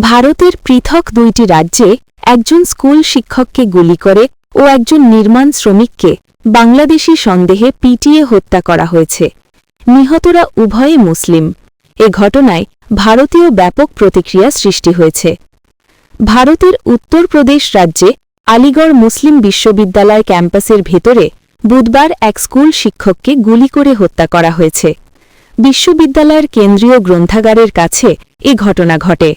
ভারতের পৃথক দুইটি রাজ্যে একজন স্কুল শিক্ষককে গুলি করে ও একজন নির্মাণ শ্রমিককে বাংলাদেশি সন্দেহে পিটিয়ে হত্যা করা হয়েছে। নিহতরা উভয়ে মুসলিম। এ ঘটনায় ভারতীয় ব্যাপক প্রতিক্রিয়া সৃষ্টি হয়েছে। ভারতের উত্তরপ্রদেশ রাজ্যে আলিগড় মুসলিম বিশ্ববিদ্যালয় ক্যাম্পাসের ভেতরে বুধবার এক স্কুল শিক্ষককে গুলি করে হত্যা করা হয়েছে। বিশ্ববিদ্যালয়ের কেন্দ্রীয় গ্রন্থাগারের কাছে এ ঘটনা ঘটে।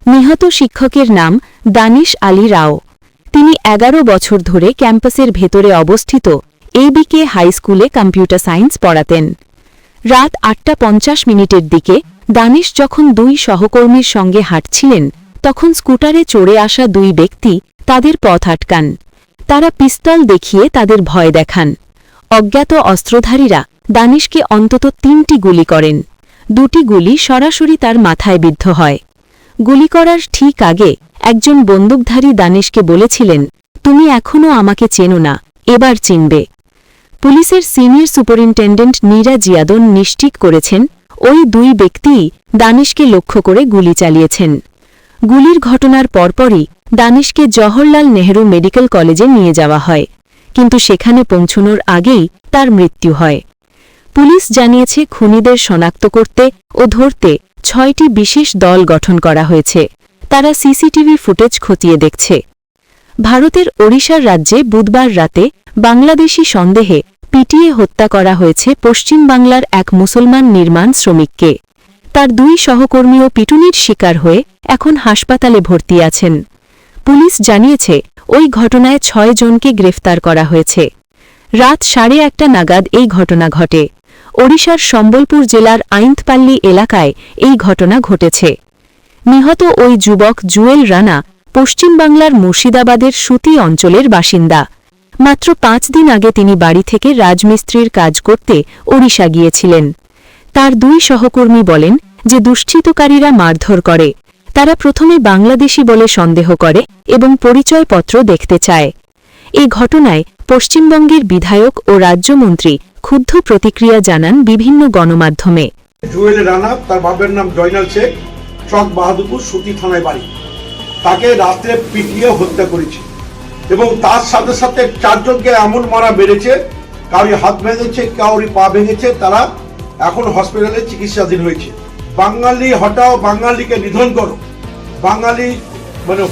নিহত শিক্ষকের নাম দানিশ আলী রাও। তিনি ১১ বছর ধরে ক্যাম্পাসের ভেতরে অবস্থিত এবিকে হাই স্কুলে কম্পিউটার সায়েন্স পড়াতেন। রাত ৮:৫০ দিকে দানিশ যখন দুই সহকর্মীর সঙ্গে হাঁটছিলেন, তখন স্কুটারে চড়ে আসা দুই ব্যক্তি তাদের পথ আটকান। তারা পিস্তল দেখিয়ে তাদের ভয় দেখান। অজ্ঞাত অস্ত্রধারীরা দানিশকে অন্তত ৩টি গুলি করেন। ২টি গুলি সরাসরি তার মাথায় বিদ্ধ হয়। গুলি করার ঠিক আগে একজন বন্দুকধারী দানিশকে বলেছিলেন, তুমি এখনও আমাকে চেনো না, এবার চিনবে। পুলিশের সিনিয়র সুপারিনটেন্ডেন্ট নীরা জিয়াদন নিশ্চিত করেছেন, ওই দুই ব্যক্তিই দানিশকে লক্ষ্য করে গুলি চালিয়েছেন। গুলির ঘটনার পরপরই দানিশকে জওহরলাল নেহরু মেডিকেল কলেজে নিয়ে যাওয়া হয়, কিন্তু সেখানে পৌঁছনোর আগেই তার মৃত্যু হয়। পুলিশ জানিয়েছে, খুনিদের শনাক্ত করতে ও ধরতে ৬টি বিশেষ দল গঠন করা হয়েছে। তারা সিসিটিভি ফুটেজ খতিয়ে দেখছে। ভারতের ওড়িশার রাজ্যে বুধবার রাতে বাংলাদেশি সন্দেহে পিটিয়ে হত্যা করা হয়েছে পশ্চিম বাংলার এক মুসলমান নির্মাণ শ্রমিককে। তার দুই সহকর্মীও পিটুনির শিকার হয়ে এখন হাসপাতালে ভর্তি আছেন। পুলিশ জানিয়েছে, ওই ঘটনায় ৬ জনকে গ্রেফতার করা হয়েছে। রাত ১১:৩০ নাগাদ এই ঘটনা ঘটে। ওড়িশার সম্বলপুর জেলার আইন্তপাল্লি এলাকায় এই ঘটনা ঘটেছে। নিহত ওই যুবক জুয়েল রানা পশ্চিমবাংলার মুর্শিদাবাদের সুতি অঞ্চলের বাসিন্দা। মাত্র ৫ দিন আগে তিনি বাড়ি থেকে রাজমিস্ত্রির কাজ করতে ওড়িশা গিয়েছিলেন। তার দুই সহকর্মী বলেন যে দুষ্কৃতকারীরা মারধর করে। তারা প্রথমে বাংলাদেশি বলে সন্দেহ করে এবং পরিচয়পত্র দেখতে চায়। এই ঘটনায় পশ্চিমবঙ্গের বিধায়ক ও রাজ্যমন্ত্রী ক্ষুব্ধ প্রতিক্রিয়া জানান বিভিন্ন গণমাধ্যমে। জুয়েল রানা, তার বাবার নাম জয়নাল শেখ, চক বাহাদুরপুর সুতি থানায় বাড়ি। তাকে রাত্রে পিটিয়ে হত্যা করেছে এবং তার সাথে সাথে ৪ জনকে এমন মারা মেরেছে, কাউরি হাত ভেঙেছে, কাউরি পা ভেঙেছে। তারা এখন হসপিটালে চিকিৎসাধীন হয়েছে। বাঙালি হটাও, বাঙালিকে নিধন করো, বাঙালি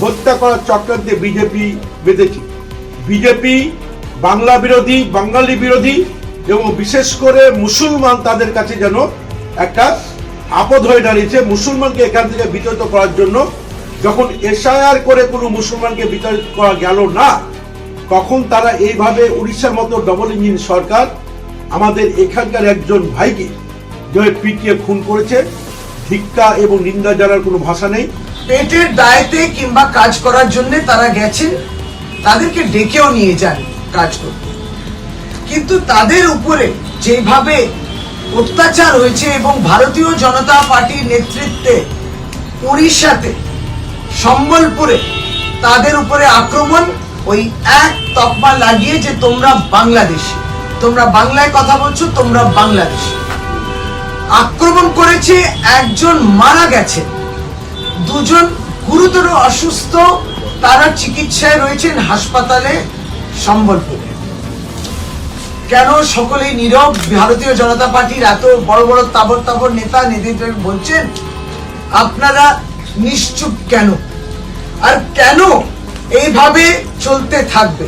হত্যা করার চক্রান্তে বিজেপি বেঁধেছে। বিজেপি বাংলা বিরোধী, বাঙালি বিরোধী এবং বিশেষ করে মুসলমান তাদের কাছে যেন একটা আপদ হয়ে দাঁড়িয়েছে। মুসলমানকে এখান থেকে বিতাড়িত করার জন্য যখন এসআইআর করে কোনো মুসলমানকে বিতাড়িত করা গেল না, তখন তারা এইভাবে উড়িষ্যার মতো ডবল ইঞ্জিন সরকার আমাদের এখানকার একজন ভাইকে পিটিয়ে খুন করেছে। ধিক্কার এবং নিন্দা জানার কোনো ভাষা নেই। পেটের দায়তে কিংবা কাজ করার জন্য তারা গেছেন, তাদেরকে ডেকেও নিয়ে যান কাজ করতে, কিন্তু তাদের উপরে যেভাবে অত্যাচার হয়েছে এবং ভারতীয় জনতা পার্টির নেতৃত্বে উড়িষ্যাতে সম্বলপুরে তাদের উপরে আক্রমণ, ওই এক তকমা লাগিয়ে যে তোমরা বাংলাদেশি, তোমরা বাংলায় কথা বলছো, তোমরা বাংলাদেশি। আক্রমণ করেছে, একজন মারা গেছে, 2 জন গুরুতর অসুস্থ, তারা চিকিৎসায় রয়েছেন হাসপাতালে সম্বলপুরে। কেন সকলেই নীরব? ভারতীয় জনতা পার্টির এত বড় বড় তাবর তাবর নেতা নেত্রীরা বলছেন, আপনারা নিশ্চুপ কেন? আর কেন এইভাবে চলতে থাকবে?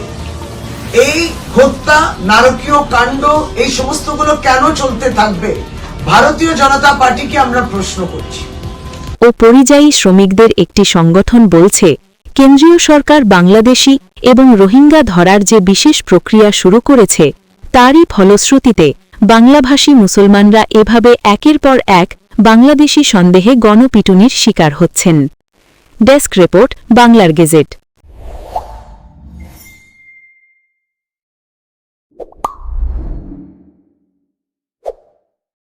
এই হত্যা, নারকীয় কাণ্ড, এই সমস্তগুলো কেন চলতে থাকবে? ভারতীয় জনতা পার্টিকে আমরা প্রশ্ন করছি। ও পরিযায়ী শ্রমিকদের একটি সংগঠন বলছে, কেন্দ্রীয় সরকার বাংলাদেশি এবং রোহিঙ্গা ধরার যে বিশেষ প্রক্রিয়া শুরু করেছে, তারই ফলশ্রুতিতে বাংলাভাষী মুসলমানরা এভাবে একের পর এক বাংলাদেশি সন্দেহে গণপিটুনির শিকার হচ্ছেন। ডেস্ক রিপোর্ট, বাংলার গেজেট।